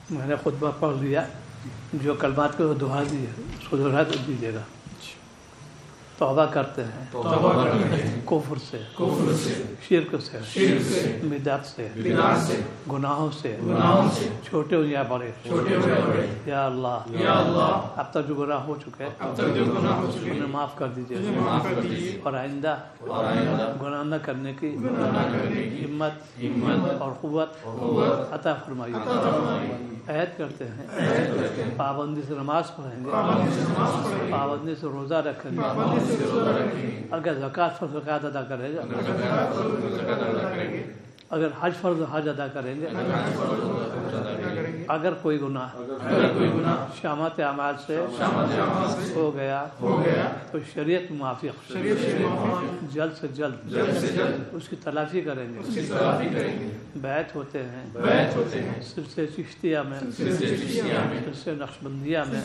میں نے خطبہ پڑھ لیا، جو کلمات کو دعا دی ہے اس کو دہرا دیجیے گا۔ توبہ کرتے ہیں کفر سے، شرک سے، بدعت سے، گناہوں سے، چھوٹے ہو یا بڑے، یا اللہ اب تک جو گناہ ہو چکے انہیں معاف کر دیجیے، اور آئندہ گناہ نہ کرنے کی ہمت اور قوت عطا فرمائیے۔ عہد کرتے ہیں پابندی سے نماز پڑھیں گے، پابندی سے روزہ رکھیں گے، اگر زکوٰۃ فرض زکوٰۃ ادا کریں گے، اگر حج فرض حج ادا کریں گے، اگر کوئی گناہ شامت اعمال سے ہو گیا تو شریعت موافق جلد سے جلد اس کی تلافی کریں گے۔ بیعت ہوتے ہیں سلسلہ چشتیہ میں، سلسلہ نقشبندیہ میں،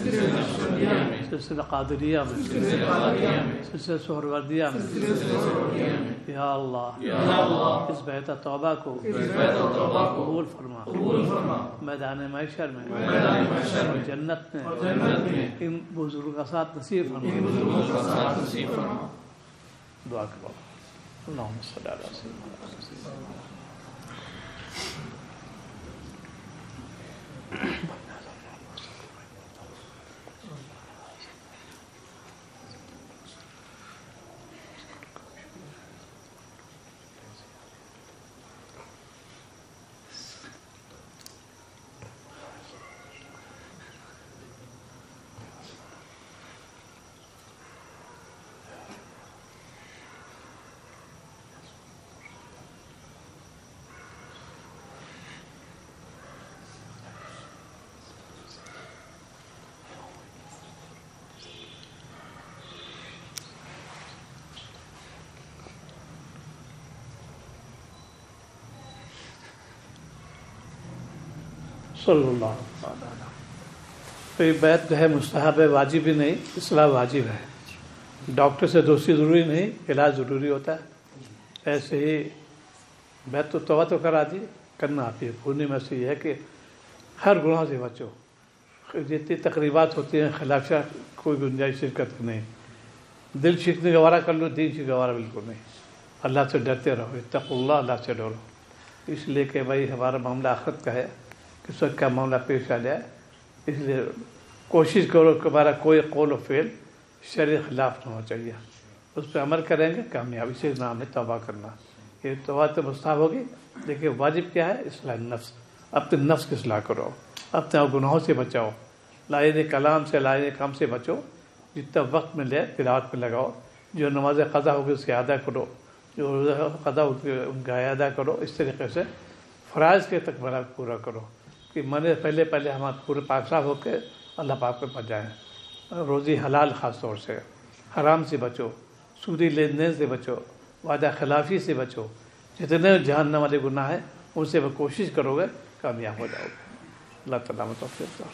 سلسلہ قادریہ میں، سلسلہ سہروردیہ میں۔ یا اللہ اس بیعت توبہ کو قبول فرما، میدان محشر میں، جنت میں ان بزرگوں کا ساتھ نصیب فرما۔ دعا کرو۔ اللہم صلی اللہ علیہ وسلم۔ صلی اللہ علیہ وسلم۔ تو یہ بیعت جو ہے مستحب ہے، واجب ہی نہیں، اصلاح واجب ہے۔ ڈاکٹر سے دوستی ضروری نہیں، علاج ضروری ہوتا ہے۔ ایسے ہی بیعت تو توبہ تو کرا دی، کرنا آپ پوری میں سے یہ ہے کہ ہر گناہ سے بچو۔ جتنی تقریبات ہوتی ہیں خلاف کوئی گنجائش شرکت کی نہیں۔ دل شکنے گوارا کر لو، دین سے گوارا بالکل نہیں۔ اللہ سے ڈرتے رہو، اتقوا اللہ، اللہ سے ڈرو، اس لیے کہ بھائی ہمارا معاملہ آخرت کا ہے، کس وقت کا معاملہ پیش آ جائے، اس لیے کوشش کرو کہ ہمارا کوئی قول و فعل شرع خلاف نہ ہو چاہیے، اس پہ عمل کریں گے کامیاب۔ اسی نام ہے توبہ کرنا۔ یہ توبہ تو مستحب ہوگی، لیکن واجب کیا ہے؟ اصلاح نفس، اپنے نفس کی اصلاح کرو، اپنے گناہوں سے بچاؤ، لائن کلام سے، لائن کام سے بچو، جتنا وقت ملے تلاوت میں لگاؤ، جو نماز قضا ہوگی اس کی ادا کرو، جو روزہ قضا ہوگی ان کا ادا کرو، اس طریقے سے فرائض کے تک بڑا پورا کرو کہ مرنے پہلے ہم پورے پاک صاف ہو کے اللہ پاک پہ پہنچ جائیں۔ روزی حلال خاص طور سے، حرام سے بچو، سودی لین دین سے بچو، وعدہ خلافی سے بچو، جتنے جہنم والے گناہ ہیں ان سے کوشش کرو گے کامیاب ہو جاؤ گے۔ اللہ تعالیٰ توفیق دے۔